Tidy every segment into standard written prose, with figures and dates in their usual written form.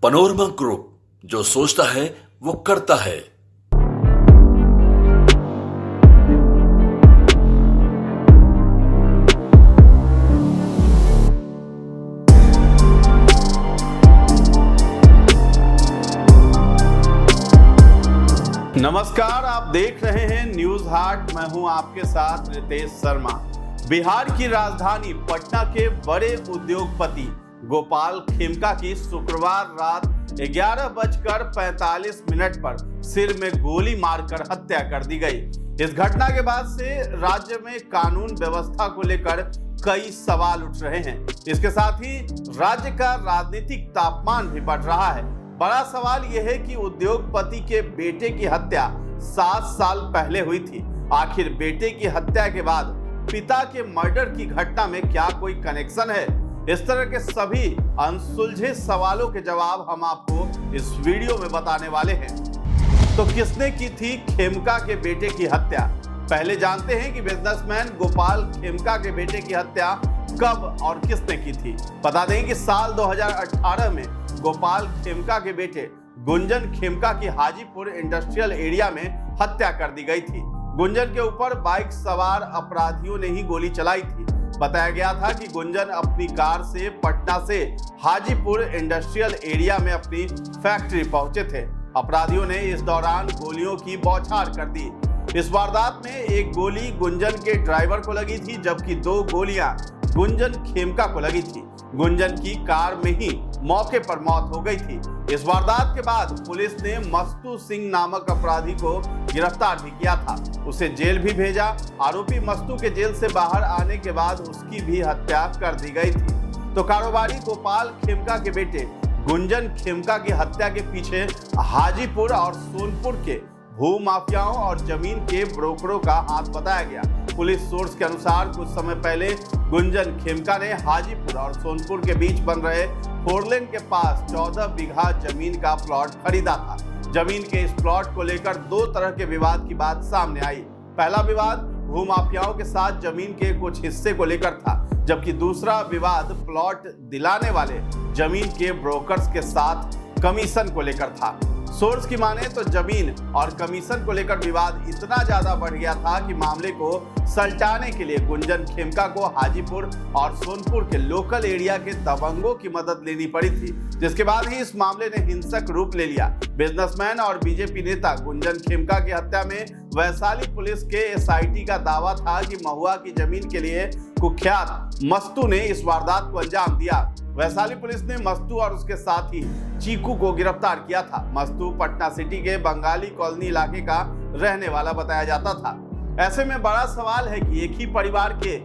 Panorama group, जो सोचता है वो करता है। नमस्कार, आप देख रहे हैं न्यूज हाट। मैं हूं आपके साथ रितेश शर्मा। बिहार की राजधानी पटना के बड़े उद्योगपति गोपाल खेमका की शुक्रवार रात 11:45 पर सिर में गोली मारकर हत्या कर दी गई। इस घटना के बाद से राज्य में कानून व्यवस्था को लेकर कई सवाल उठ रहे हैं। इसके साथ ही राज्य का राजनीतिक तापमान भी बढ़ रहा है। बड़ा सवाल यह है कि उद्योगपति के बेटे की हत्या 7 साल पहले हुई थी। आखिर बेटे की हत्या के बाद पिता के मर्डर की घटना में क्या कोई कनेक्शन है? इस तरह के सभी अनसुलझे सवालों के जवाब हम आपको इस वीडियो में बताने वाले हैं। तो किसने की थी खेमका के बेटे की हत्या? पहले जानते हैं कि बिजनेसमैन गोपाल खेमका के बेटे की हत्या कब और किसने की थी। बता दें कि साल 2018 में गोपाल खेमका के बेटे गुंजन खेमका की हाजीपुर इंडस्ट्रियल एरिया में हत्या कर दी गई थी। गुंजन के ऊपर बाइक सवार अपराधियों ने ही गोली चलाई थी। बताया गया था कि गुंजन अपनी कार से पटना से हाजीपुर इंडस्ट्रियल एरिया में अपनी फैक्ट्री पहुंचे थे। अपराधियों ने इस दौरान गोलियों की बौछार कर दी। इस वारदात में एक गोली गुंजन के ड्राइवर को लगी थी, जबकि 2 गोलियां गुंजन खेमका को लगी थी। गुंजन की कार में ही मौके पर मौत हो गई थी। इस वारदात के बाद पुलिस ने मस्तू सिंह नामक अपराधी को गिरफ्तार भी किया था। उसे जेल भी भेजा। आरोपी मस्तू के जेल से बाहर आने के बाद उसकी भी हत्या कर दी गई थी। तो कारोबारी गोपाल खेमका के बेटे गुंजन खेमका की हत्या के पीछे हाजीपुर और सोनपुर के भू माफियाओं और जमीन के ब्रोकरों का हाथ बताया गया। पुलिस सोर्स के अनुसार कुछ समय पहले गुंजन खेमका ने हाजीपुर और सोनपुर के बीच बन रहे 4 लेन के पास 14 बीघा जमीन का प्लॉट खरीदा था। जमीन के इस प्लॉट को लेकर 2 तरह के विवाद की बात सामने आई। पहला विवाद भूमाफियाओं के साथ जमीन के कुछ हिस्से को लेकर था, जबकि दूसरा विवाद प्लॉट दिलाने वाले जमीन के ब्रोकर्स के साथ कमीशन को लेकर था। सोर्स की माने तो जमीन और कमीशन को लेकर विवाद इतना ज्यादा बढ़ गया था कि मामले को सलटाने के लिए गुंजन खेमका को हाजीपुर और सोनपुर के लोकल एरिया के दबंगों की मदद लेनी पड़ी थी, जिसके बाद ही इस मामले ने हिंसक रूप ले लिया। बिजनेसमैन और बीजेपी नेता गुंजन खेमका की हत्या में वैशाली पुलिस के एसआईटी का दावा था कि महुआ की जमीन के लिए कुख्यात मस्तू ने इस वारदात को अंजाम दिया। वैशाली पुलिस ने मस्तू और उसके साथी चीकू को गिरफ्तार किया था। मस्तू पटना सिटी के बंगाली कॉलोनी इलाके का रहने वाला बताया जाता था। ऐसे में बड़ा सवाल है कि एक ही परिवार के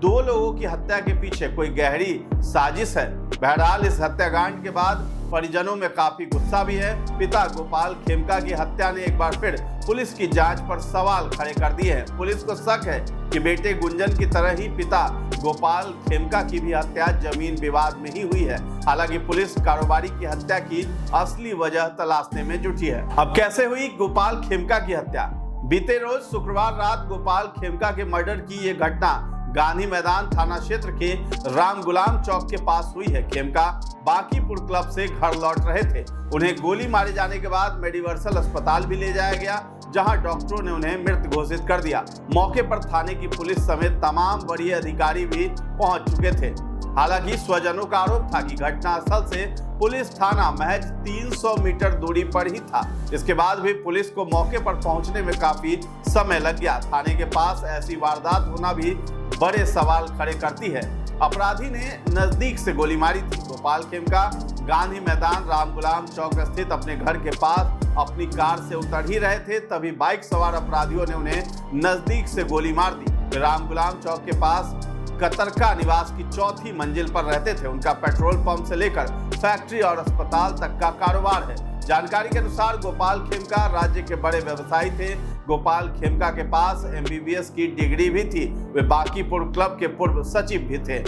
2 लोगों की हत्या के पीछे कोई गहरी साजिश है। बहरहाल इस हत्याकांड के बाद परिजनों में काफी गुस्सा भी है। पिता गोपाल खेमका की हत्या ने एक बार फिर पुलिस की जांच पर सवाल खड़े कर दिए हैं। पुलिस को शक है कि बेटे गुंजन की तरह ही पिता गोपाल खेमका की भी हत्या जमीन विवाद में ही हुई है। हालांकि पुलिस कारोबारी की हत्या की असली वजह तलाशने में जुटी है। अब कैसे हुई गोपाल खेमका की हत्या? बीते रोज शुक्रवार रात गोपाल खेमका के मर्डर की ये घटना गांधी मैदान थाना क्षेत्र के राम गुलाम चौक के पास हुई है। खेमका बांकीपुर क्लब से घर लौट रहे थे। उन्हें गोली मारे जाने के बाद मेडिवर्सल अस्पताल भी ले जाया गया, जहां डॉक्टरों ने उन्हें मृत घोषित कर दिया। मौके पर थाने की पुलिस समेत तमाम वरीय अधिकारी भी पहुंच चुके थे। हालांकि स्वजनों का आरोप था कि घटनास्थल से पुलिस थाना महज 300 मीटर दूरी पर ही था। इसके बाद भी पुलिस को मौके पर पहुंचने में काफी समय लग गया। थाने के पास ऐसी वारदात होना भी बड़े सवाल खड़े करती है। अपराधी ने नजदीक से गोली मारी थी। गोपाल खेमका गांधी मैदान राम गुलाम चौक स्थित अपने घर के पास अपनी कार से उतर ही रहे थे, तभी बाइक सवार अपराधियों ने उन्हें नजदीक से गोली मार दी। राम गुलाम चौक के पास कतरका निवास की 4थी मंजिल पर रहते थे। उनका पेट्रोल पंप से लेकर फैक्ट्री और अस्पताल तक का कारोबार है। जानकारी के अनुसार गोपाल खेमका राज्य के बड़े व्यवसायी थे। गोपाल खेमका के पास MBBS की डिग्री भी थी। वे बांकीपुर क्लब के पूर्व सचिव भी थे।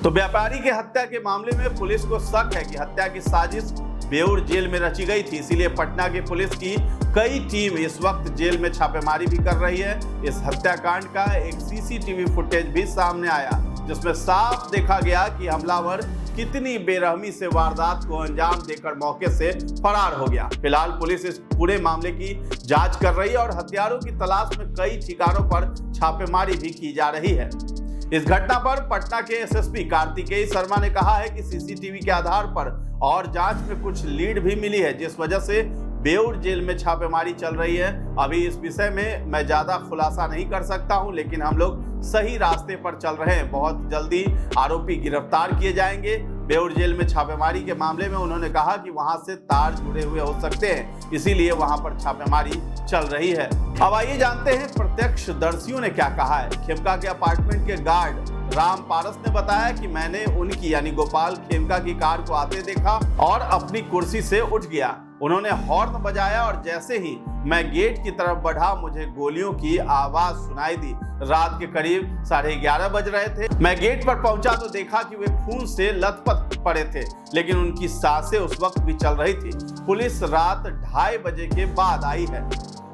तो व्यापारी की हत्या के मामले में पुलिस को शक है कि हत्या की साजिश बेऊर जेल में रची गई थी। इसीलिए पटना की पुलिस की कई टीम इस वक्त जेल में छापेमारी भी कर रही है। इस हत्याकांड का एक CCTV फुटेज भी सामने आया, जिसमें साफ देखा गया कि हमलावर कितनी बेरहमी से वारदात को अंजाम देकर मौके से फरार हो गया। फिलहाल पुलिस इस पूरे मामले की जांच कर रही है और हथियारों की तलाश में कई ठिकानों पर छापेमारी भी की जा रही है। इस घटना पर पटना के एसएसपी कार्तिकेय शर्मा ने कहा है कि सीसीटीवी के आधार पर और जांच में कुछ लीड भी मिली है, जिस वजह से बेउर जेल में छापेमारी चल रही है। अभी इस विषय में मैं ज्यादा खुलासा नहीं कर सकता हूं, लेकिन हम लोग सही रास्ते पर चल रहे हैं। बहुत जल्दी आरोपी गिरफ्तार किए जाएंगे। बेउर जेल में छापेमारी के मामले में उन्होंने कहा कि वहां से तार जुड़े हुए हो सकते हैं, इसीलिए वहां पर छापेमारी चल रही है। अब आइए जानते हैं प्रत्यक्षदर्शियों ने क्या कहा है। खेमका के अपार्टमेंट के गार्ड राम पारस ने बताया कि मैंने उनकी यानी गोपाल खेमका की कार को आते देखा और अपनी कुर्सी से उठ गया। उन्होंने हॉर्न बजाया और जैसे ही मैं गेट की तरफ बढ़ा मुझे गोलियों की आवाज सुनाई दी। रात के करीब 11:30 बज रहे थे। मैं गेट पर पहुंचा तो देखा कि वे खून से लथपथ पड़े थे, लेकिन उनकी सांसें उस वक्त भी चल रही थी। पुलिस रात 2:30 बजे के बाद आई है।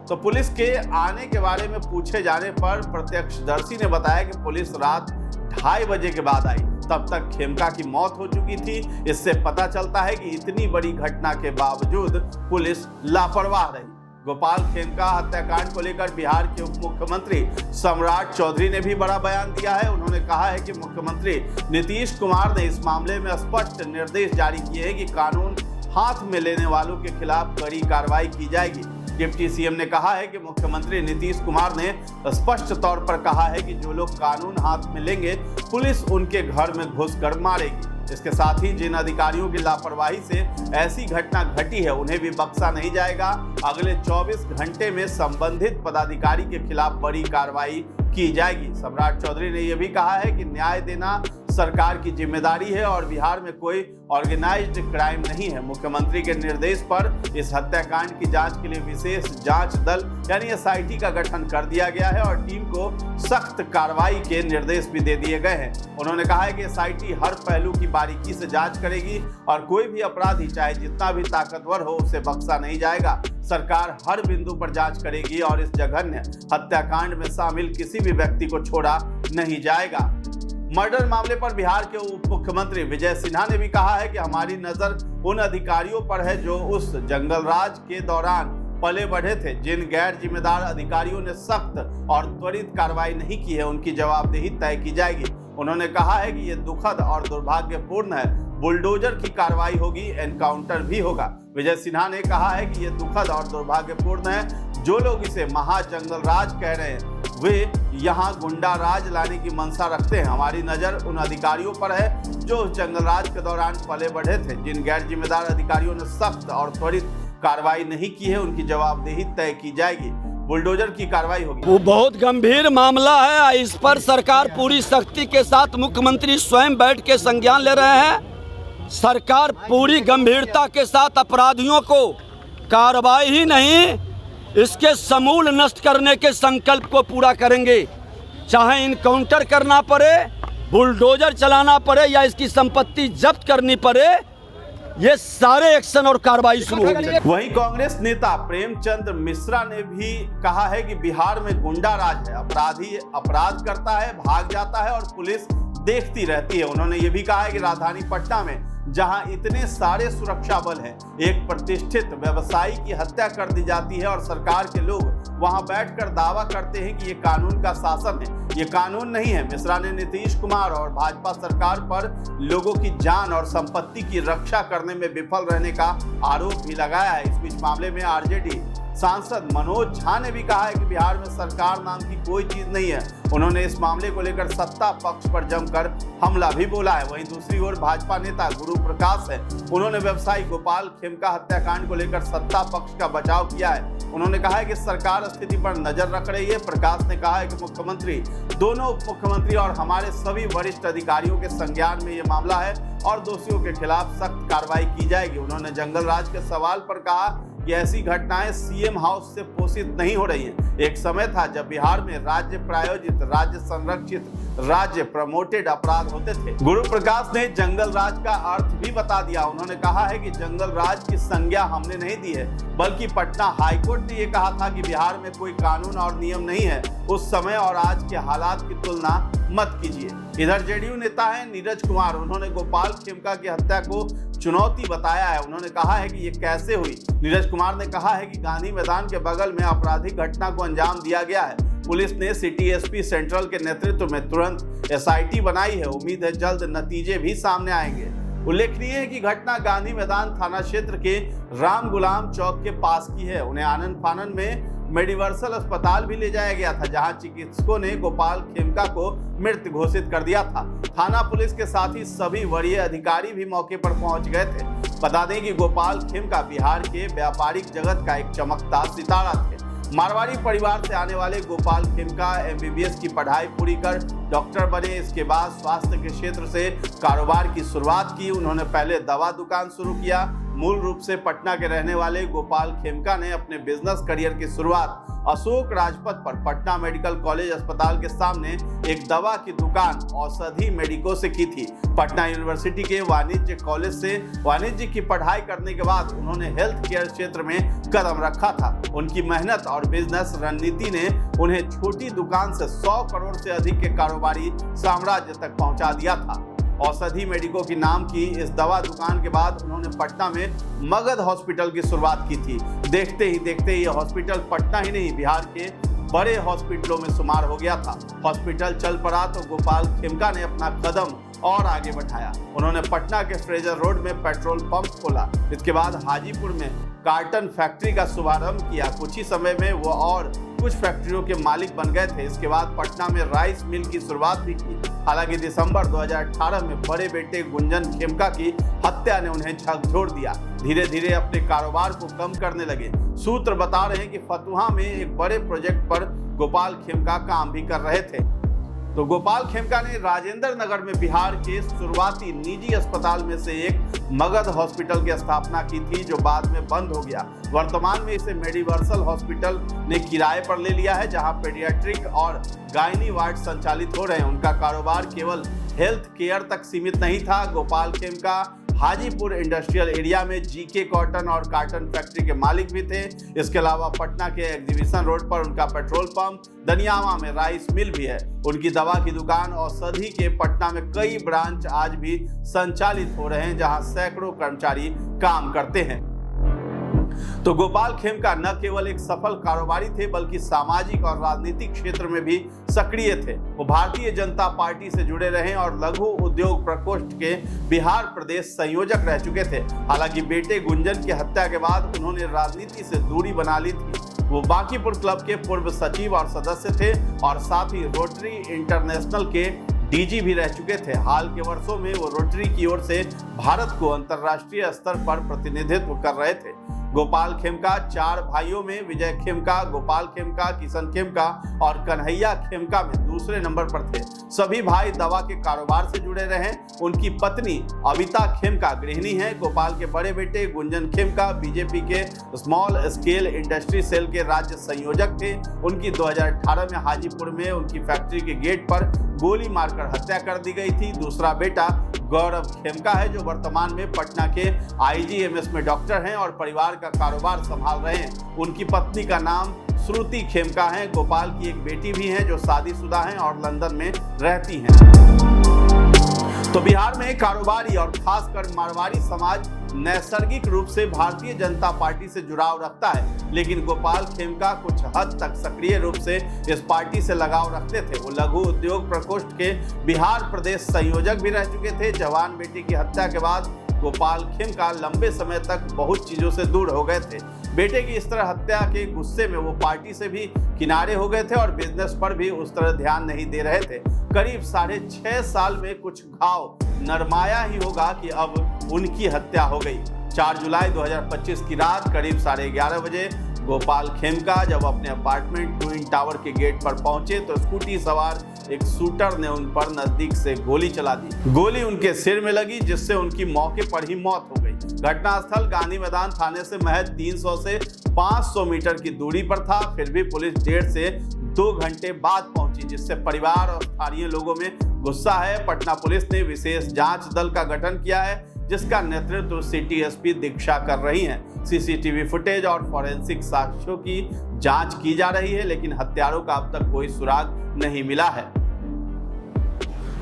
तो पुलिस के आने के बारे में पूछे जाने पर प्रत्यक्षदर्शी ने बताया कि पुलिस रात 2:30 बजे के बाद आई। तब तक खेमका की मौत हो चुकी थी। इससे पता चलता है कि इतनी बड़ी घटना के बावजूद पुलिस लापरवाह रही। गोपाल खेमका हत्याकांड को लेकर बिहार के उप मुख्यमंत्री सम्राट चौधरी ने भी बड़ा बयान दिया है। उन्होंने कहा है कि मुख्यमंत्री नीतीश कुमार ने इस मामले में स्पष्ट निर्देश जारी किए हैं कि कानून हाथ में लेने वालों के खिलाफ कड़ी कार्रवाई की जाएगी। डिप्टी सीएम ने कहा है कि मुख्यमंत्री नीतीश कुमार ने स्पष्ट तौर पर कहा है कि जो लोग कानून हाथ में लेंगे पुलिस उनके घर में घुसकर मारेगी। इसके साथ ही जिन अधिकारियों की लापरवाही से ऐसी घटना घटी है उन्हें भी बख्शा नहीं जाएगा। अगले 24 घंटे में संबंधित पदाधिकारी के खिलाफ बड़ी कार्रवाई की जाएगी। सम्राट चौधरी ने यह भी कहा है कि न्याय देना सरकार की जिम्मेदारी है और बिहार में कोई ऑर्गेनाइज्ड क्राइम नहीं है। मुख्यमंत्री के निर्देश पर इस हत्याकांड की जांच के लिए विशेष जांच दल यानी एसआईटी का गठन कर दिया गया है और टीम को सख्त कार्रवाई के निर्देश भी दे दिए गए हैं। उन्होंने कहा है कि एसआईटी हर पहलू की बारीकी से जांच करेगी और कोई भी अपराधी चाहे जितना भी ताकतवर हो उसे बख्शा नहीं जाएगा। सरकार हर बिंदु पर जांच करेगी और इस जघन्य हत्याकांड में शामिल किसी भी व्यक्ति को छोड़ा नहीं जाएगा। मर्डर मामले पर बिहार के उप मुख्यमंत्री विजय सिन्हा ने भी कहा है कि हमारी नजर उन अधिकारियों पर है जो उस जंगल राज के दौरान पले बढ़े थे। जिन गैर जिम्मेदार अधिकारियों ने सख्त और त्वरित कार्रवाई नहीं की है उनकी जवाबदेही तय की जाएगी। उन्होंने कहा है कि यह दुखद और दुर्भाग्यपूर्ण है। बुलडोजर की कार्रवाई होगी, एनकाउंटर भी होगा। विजय सिन्हा ने कहा है कि यह दुखद और दुर्भाग्यपूर्ण है। जो लोग इसे महाजंगल राज कह रहे हैं वे यहाँ गुंडा राज लाने की मंशा रखते हैं। हमारी नजर उन अधिकारियों पर है जो उस जंगल राज के दौरान पले बढ़े थे। जिन गैर जिम्मेदार अधिकारियों ने सख्त और त्वरित कार्रवाई नहीं की है उनकी जवाबदेही तय की जाएगी। बुलडोजर की कार्रवाई होगी। वो बहुत गंभीर मामला है। इस पर सरकार पूरी सख्ती के साथ मुख्यमंत्री स्वयं बैठ के संज्ञान ले रहे हैं। सरकार पूरी गंभीरता के साथ अपराधियों को कार्रवाई ही नहीं इसके समूल नष्ट करने के संकल्प को पूरा करेंगे। चाहे इनकाउंटर करना पड़े, बुलडोजर चलाना पड़े या इसकी संपत्ति जब्त करनी पड़े, ये सारे एक्शन और कार्रवाई शुरू होगी। वहीं कांग्रेस नेता प्रेमचंद मिश्रा ने भी कहा है कि बिहार में गुंडा राज है। अपराधी अपराध करता है, भाग जाता है और पुलिस देखती रहती है। उन्होंने ये भी कहा है कि राजधानी पटना में जहां इतने सारे सुरक्षा बल हैं, एक प्रतिष्ठित व्यवसायी की हत्या कर दी जाती है और सरकार के लोग वहां बैठकर दावा करते हैं कि ये कानून का शासन है। ये कानून नहीं है। मिश्रा ने नीतीश कुमार और भाजपा सरकार पर लोगों की जान और संपत्ति की रक्षा करने में विफल रहने का आरोप भी लगाया है। इस बीच मामले में आरजेडी सांसद मनोज झा ने भी कहा है कि बिहार में सरकार नाम की कोई चीज नहीं है। उन्होंने इस मामले को लेकर सत्ता पक्ष पर जमकर हमला भी बोला है। वहीं दूसरी ओर भाजपा नेता गुरु प्रकाश है। उन्होंने व्यवसायी गोपाल खेमका हत्याकांड को लेकर सत्ता पक्ष का बचाव किया है। उन्होंने कहा है कि सरकार स्थिति पर नजर रख रही है। प्रकाश ने कहा है कि मुख्यमंत्री, दोनों उप मुख्यमंत्री और हमारे सभी वरिष्ठ अधिकारियों के संज्ञान में ये मामला है और दोषियों के खिलाफ सख्त कार्रवाई की जाएगी। उन्होंने जंगल राज के सवाल पर कहा कि ऐसी घटनाएं सीएम हाउस से पोषित नहीं हो रही हैं। एक समय था जब बिहार में राज्य प्रायोजित, राज्य संरक्षित, राज्य प्रमोटेड अपराध होते थे। गुरु प्रकाश ने जंगल राज का अर्थ भी बता दिया। उन्होंने कहा है कि जंगल राज की संज्ञा हमने नहीं दी है, बल्कि पटना हाईकोर्ट ने यह कहा था कि बिहार में कोई कानून और नियम नहीं है। उस समय और आज के हालात की तुलना मत कीजिए। इधर जेडीयू नेता हैं नीरज कुमार, उन्होंने गोपाल खेमका की हत्या को चुनौती बताया है। उन्होंने कहा है कि ये कैसे हुई। नीरज कुमार ने कहा है कि गांधी मैदान के बगल में आपराधिक घटना को अंजाम दिया गया है। पुलिस ने सिटी एसपी सेंट्रल के नेतृत्व में तुरंत एसआईटी बनाई है। उम्मीद है जल्द नतीजे भी सामने आएंगे। उल्लेखनीय है कि घटना गांधी मैदान थाना क्षेत्र के राम गुलाम चौक के पास की है। उन्हें आनन फानन में मेडिवर्सल अस्पताल भी ले जाया गया था, जहां चिकित्सकों ने गोपाल खेमका को मृत घोषित कर दिया था। थाना पुलिस के साथ ही सभी वरीय अधिकारी भी मौके पर पहुंच गए थे। बता दें कि गोपाल खेमका बिहार के व्यापारिक जगत का एक चमकता सितारा थे। मारवाड़ी परिवार से आने वाले गोपाल खेमका एमबीबीएस की पढ़ाई पूरी कर डॉक्टर बने। इसके बाद स्वास्थ्य के क्षेत्र से कारोबार की शुरुआत की। उन्होंने पहले दवा दुकान शुरू किया। मूल रूप से पटना के रहने वाले गोपाल खेमका ने अपने बिजनेस करियर की शुरुआत अशोक राजपथ पर पटना मेडिकल कॉलेज अस्पताल के सामने एक दवा की दुकान औषधि मेडिको से की थी। पटना यूनिवर्सिटी के वाणिज्य कॉलेज से वाणिज्य की पढ़ाई करने के बाद उन्होंने हेल्थ केयर क्षेत्र में कदम रखा था। उनकी मेहनत और बिजनेस रणनीति ने उन्हें छोटी दुकान से 100 करोड़ से अधिक के कारोबारी साम्राज्य तक पहुंचा दिया था। औषधि मेडिको की नाम की इस दवा दुकान के बाद उन्होंने पटना में मगध हॉस्पिटल की शुरुआत की थी। देखते ही देखते ये हॉस्पिटल पटना ही नहीं बिहार के बड़े हॉस्पिटलों में शुमार हो गया था। हॉस्पिटल चल पड़ा तो गोपाल खेमका ने अपना कदम और आगे बढ़ाया। उन्होंने पटना के फ्रेजर रोड में पेट्रोल पंप खोला। इसके बाद हाजीपुर में कार्टन फैक्ट्री का शुभारंभ किया। कुछ ही समय में वो और कुछ फैक्ट्रियों के मालिक बन गए थे। इसके बाद पटना में राइस मिल की शुरुआत भी की। हालांकि दिसंबर 2018 में बड़े बेटे गुंजन खेमका की हत्या ने उन्हें झकझोर दिया। धीरे धीरे अपने कारोबार को कम करने लगे। सूत्र बता रहे हैं कि फतुहा में एक बड़े प्रोजेक्ट पर गोपाल खेमका काम भी कर रहे थे। तो गोपाल खेमका ने राजेंद्र नगर में बिहार के शुरुआती निजी अस्पताल में से एक मगध हॉस्पिटल की स्थापना की थी, जो बाद में बंद हो गया। वर्तमान में इसे मेडिवर्सल हॉस्पिटल ने किराए पर ले लिया है, जहां पेडियाट्रिक और गायनी वार्ड संचालित हो रहे हैं। उनका कारोबार केवल हेल्थ केयर तक सीमित नहीं था। गोपाल खेमका हाजीपुर इंडस्ट्रियल एरिया में जीके कॉटन और कार्टन फैक्ट्री के मालिक भी थे। इसके अलावा पटना के एग्जीबिशन रोड पर उनका पेट्रोल पंप, दनियावा में राइस मिल भी है। उनकी दवा की दुकान औषधि के पटना में कई ब्रांच आज भी संचालित हो रहे हैं, जहां सैकड़ों कर्मचारी काम करते हैं। तो गोपाल खेमका न केवल एक सफल कारोबारी थे, बल्कि सामाजिक और राजनीतिक क्षेत्र में भी सक्रिय थे। वो भारतीय जनता पार्टी से जुड़े रहे और लघु उद्योग प्रकोष्ठ के बिहार प्रदेश संयोजक रह चुके थे। हालांकि बेटे गुंजन की हत्या के बाद उन्होंने राजनीति से दूरी बना ली थी। वो बांकीपुर क्लब के पूर्व सचिव और सदस्य थे और साथ ही रोटरी इंटरनेशनल के डीजी भी रह चुके थे। हाल के वर्षों में वो रोटरी की ओर से भारत को अंतर्राष्ट्रीय स्तर पर प्रतिनिधित्व कर रहे थे। गोपाल खेमका 4 भाइयों में विजय खेमका, गोपाल खेमका, किशन खेमका और कन्हैया खेमका में दूसरे नंबर पर थे। सभी भाई दवा के कारोबार से जुड़े रहे। उनकी पत्नी अविता खेमका गृहिणी हैं। गोपाल के बड़े बेटे गुंजन खेमका बीजेपी के स्मॉल स्केल इंडस्ट्री सेल के राज्य संयोजक थे। उनकी 2018 में हाजीपुर में उनकी फैक्ट्री के गेट पर गोली मारकर हत्या कर दी गई थी। दूसरा बेटा गौरव खेमका है, जो वर्तमान में पटना के आईजीएमएस में डॉक्टर हैं और परिवार का कारोबार संभाल रहे हैं। उनकी पत्नी का नाम श्रुति खेमका है। गोपाल की एक बेटी भी है, जो शादीशुदा हैं और लंदन में रहती हैं। तो बिहार में कारोबारी और खासकर मारवाड़ी समाज नैसर्गिक रूप से भारतीय जनता पार्टी से जुड़ाव रखता है, लेकिन गोपाल खेमका कुछ हद तक सक्रिय रूप से इस पार्टी से लगाव रखते थे। वो लघु उद्योग प्रकोष्ठ के बिहार प्रदेश संयोजक भी रह चुके थे। जवान बेटी की हत्या के बाद गोपाल खेमका लंबे समय तक बहुत चीजों से दूर हो गए थे। बेटे की इस तरह हत्या के गुस्से में वो पार्टी से भी किनारे हो गए थे और बिजनेस पर भी उस तरह ध्यान नहीं दे रहे थे। करीब 6.5 साल में कुछ घाव नरमाया ही होगा कि अब उनकी हत्या हो गई। 4 जुलाई 2025 की रात करीब 11:30 बजे गोपाल खेमका जब अपने अपार्टमेंट ट्विन टावर के गेट पर पहुंचे तो स्कूटी सवार एक शूटर ने उन पर नजदीक से गोली चला दी। गोली उनके सिर में लगी, जिससे उनकी मौके पर ही मौत हो गई। घटनास्थल गांधी मैदान थाने से महज 300 से 500 मीटर की दूरी पर था। फिर भी पुलिस 1.5 से 2 घंटे बाद पहुंची, जिससे परिवार और स्थानीय लोगों में गुस्सा है। पटना पुलिस ने विशेष जांच दल का गठन किया है, जिसका नेतृत्व सिटी एसपी दीक्षा कर रही हैं। सीसीटीवी फुटेज और फॉरेंसिक साक्ष्यों की जांच की जा रही है, लेकिन हत्यारों का अब तक कोई सुराग नहीं मिला है।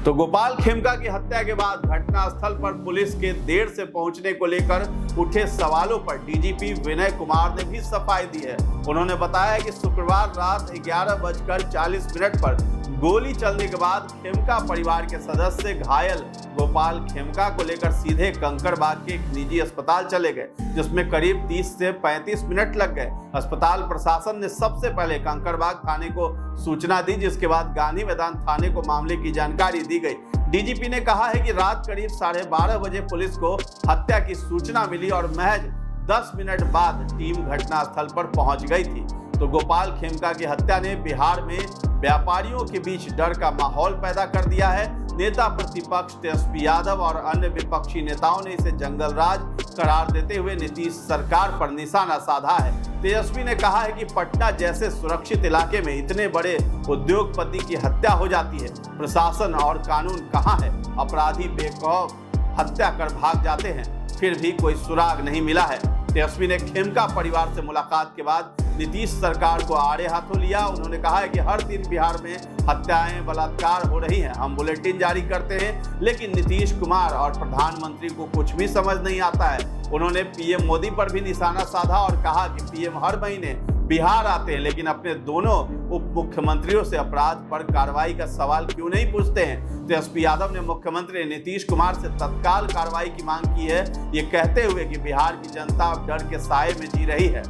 तो गोपाल खेमका की हत्या के बाद घटनास्थल पर पुलिस के देर से पहुंचने को लेकर उठे सवालों पर डीजीपी विनय कुमार ने भी सफाई दी है। उन्होंने बताया कि शुक्रवार रात 11:40 पर गोली चलने के बाद खेमका परिवार के सदस्य घायल गोपाल खेमका को लेकर सीधे कंकड़बाग के एक निजी अस्पताल चले गए, जिसमें करीब 30 से 35 मिनट लग गए। अस्पताल प्रशासन ने सबसे पहले कंकड़बाग थाने को सूचना दी, जिसके बाद गांधी मैदान थाने को मामले की जानकारी दी गई। डीजीपी ने कहा है कि रात करीब 12:30 बजे पुलिस को हत्या की सूचना मिली और महज 10 मिनट बाद टीम घटनास्थल पर पहुंच गई थी। तो गोपाल खेमका की हत्या ने बिहार में व्यापारियों के बीच डर का माहौल पैदा कर दिया है। नेता प्रतिपक्ष तेजस्वी यादव और अन्य विपक्षी नेताओं ने इसे जंगल राज करार देते हुए नीतीश सरकार पर निशाना साधा है। तेजस्वी ने कहा है कि पटना जैसे सुरक्षित इलाके में इतने बड़े उद्योगपति की हत्या हो जाती है, प्रशासन और कानून कहाँ है? अपराधी बेखौफ हत्या कर भाग जाते हैं, फिर भी कोई सुराग नहीं मिला है। तेजस्वी ने खेमका परिवार से मुलाकात के बाद नीतीश सरकार को आड़े हाथों लिया। उन्होंने कहा है कि हर दिन बिहार में हत्याएं, बलात्कार हो रही हैं, हम बुलेटिन जारी करते हैं, लेकिन नीतीश कुमार और प्रधानमंत्री को कुछ भी समझ नहीं आता है। उन्होंने पीएम मोदी पर भी निशाना साधा और कहा कि पीएम हर महीने बिहार आते हैं, लेकिन अपने दोनों उप मुख्यमंत्रियों से अपराध पर कार्रवाई का सवाल क्यों नहीं पूछते हैं। तेजस्वी यादव ने मुख्यमंत्री नीतीश कुमार से तत्काल कार्रवाई की मांग की है, ये कहते हुए कि बिहार की जनता अब डर के साए में जी रही है।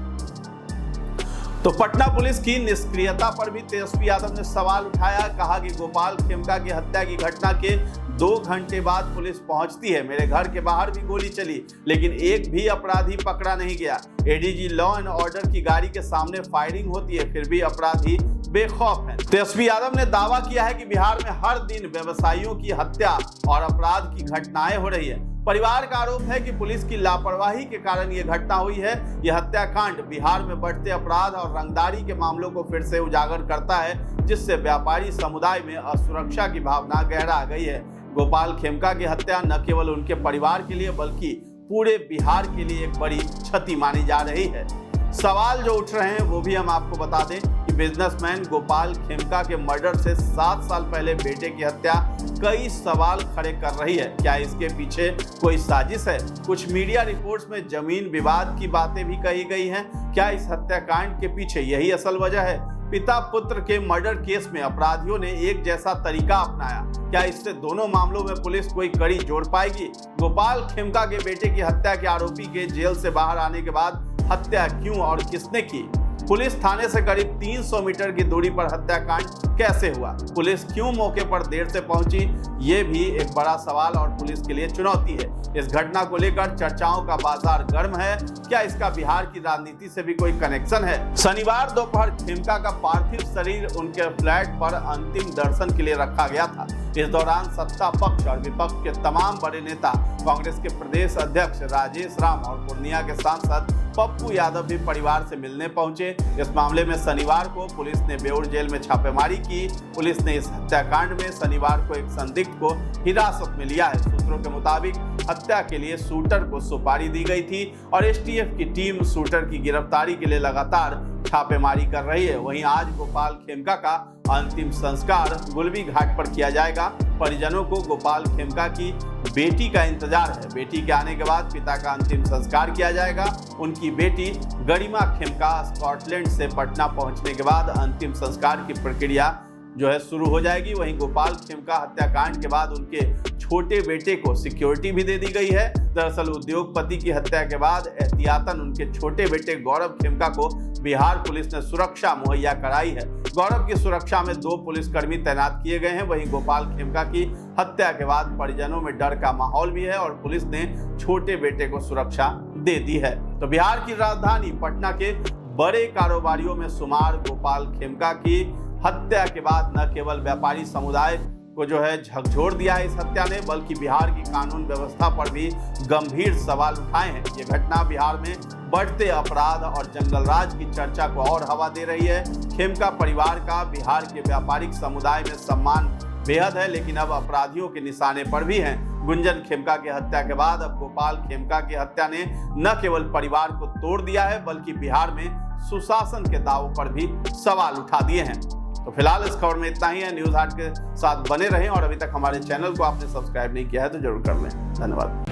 तो पटना पुलिस की निष्क्रियता पर भी तेजस्वी यादव ने सवाल उठाया। कहा कि गोपाल खेमका की हत्या की घटना के 2 घंटे बाद पुलिस पहुंचती है, मेरे घर के बाहर भी गोली चली, लेकिन एक भी अपराधी पकड़ा नहीं गया। एडीजी लॉ एंड ऑर्डर की गाड़ी के सामने फायरिंग होती है, फिर भी अपराधी बेखौफ हैं। तेजस्वी यादव ने दावा किया है कि बिहार में हर दिन व्यवसायियों की हत्या और अपराध की घटनाएं हो रही है। परिवार का आरोप है कि पुलिस की लापरवाही के कारण यह घटना हुई है। यह हत्याकांड बिहार में बढ़ते अपराध और रंगदारी के मामलों को फिर से उजागर करता है, जिससे व्यापारी समुदाय में असुरक्षा की भावना गहरा गई है। गोपाल खेमका की हत्या न केवल उनके परिवार के लिए बल्कि पूरे बिहार के लिए एक बड़ी क्षति मानी जा रही है। सवाल जो उठ रहे हैं वो भी हम आपको बता दें कि बिजनेसमैन गोपाल खेमका के मर्डर से 7 साल पहले बेटे की हत्या कई सवाल खड़े कर रही है। क्या इसके पीछे कोई साजिश है? कुछ मीडिया रिपोर्ट्स में जमीन विवाद की बातें भी कही गई हैं। क्या इस हत्याकांड के पीछे यही असल वजह है? पिता पुत्र के मर्डर केस में अपराधियों ने एक जैसा तरीका अपनाया, क्या इससे दोनों मामलों में पुलिस कोई कड़ी जोड़ पाएगी? गोपाल खेमका के बेटे की हत्या के आरोपी के जेल से बाहर आने के बाद हत्या क्यों और किसने की? पुलिस थाने से करीब 300 मीटर की दूरी पर हत्याकांड कैसे हुआ? पुलिस क्यों मौके पर देर से पहुंची? ये भी एक बड़ा सवाल और पुलिस के लिए चुनौती है। इस घटना को लेकर चर्चाओं का बाजार गर्म है। क्या इसका बिहार की राजनीति से भी कोई कनेक्शन है? शनिवार दोपहर खेमका का पार्थिव शरीर उनके फ्लैट पर अंतिम दर्शन के लिए रखा गया था। इस दौरान सत्ता पक्ष और विपक्ष के तमाम बड़े नेता, कांग्रेस के प्रदेश अध्यक्ष राजेश राम और पूर्णिया के सांसद पप्पू यादव भी परिवार से मिलने पहुंचे। इस मामले में शनिवार को पुलिस ने बेउर जेल में छापेमारी की। पुलिस ने इस हत्याकांड में शनिवार को एक संदिग्ध को हिरासत में लिया है। सूत्रों के मुताबिक हत्या के लिए शूटर को सुपारी दी गई थी और एसटीएफ की टीम शूटर की गिरफ्तारी के लिए लगातार छापेमारी कर रही है। वहीं आज गोपाल खेमका का अंतिम संस्कार गुलबी घाट पर किया जाएगा। परिजनों को गोपाल खेमका की बेटी का इंतजार है। बेटी के आने के बाद पिता का अंतिम संस्कार किया जाएगा। उनकी बेटी गरिमा खेमका स्कॉटलैंड से पटना पहुंचने के बाद अंतिम संस्कार की प्रक्रिया जो है शुरू हो जाएगी। वहीं गोपाल खेमका हत्याकांड के बाद उनके छोटे बेटे को सिक्योरिटी भी दे दी गई है। दरअसल उद्योगपति की हत्या के बाद एहतियातन उनके छोटे बेटे गौरव खेमका को बिहार पुलिस ने सुरक्षा मुहैया कराई है। गौरव की सुरक्षा में 2 पुलिसकर्मी तैनात किए गए हैं। वहीं गोपाल खेमका की हत्या के बाद परिजनों में डर का माहौल भी है और पुलिस ने छोटे बेटे को सुरक्षा दे दी है। तो बिहार की राजधानी पटना के बड़े कारोबारियों में शुमार गोपाल खेमका की हत्या के बाद न केवल व्यापारी समुदाय को जो है झकझोर दिया है इस हत्या ने, बल्कि बिहार की कानून व्यवस्था पर भी गंभीर सवाल उठाए हैं। ये घटना बिहार में बढ़ते अपराध और जंगलराज की चर्चा को और हवा दे रही है। खेमका परिवार का बिहार के व्यापारिक समुदाय में सम्मान बेहद है, लेकिन अब अपराधियों के निशाने पर भी हैं। गुंजन खेमका की हत्या के बाद अब गोपाल खेमका की हत्या ने न केवल परिवार को तोड़ दिया है, बल्कि बिहार में सुशासन के दावों पर भी सवाल उठा दिए हैं। तो फिलहाल इस खबर में इतना ही है। न्यूज हाट के साथ बने रहें और अभी तक हमारे चैनल को आपने सब्सक्राइब नहीं किया है तो जरूर कर लें। धन्यवाद।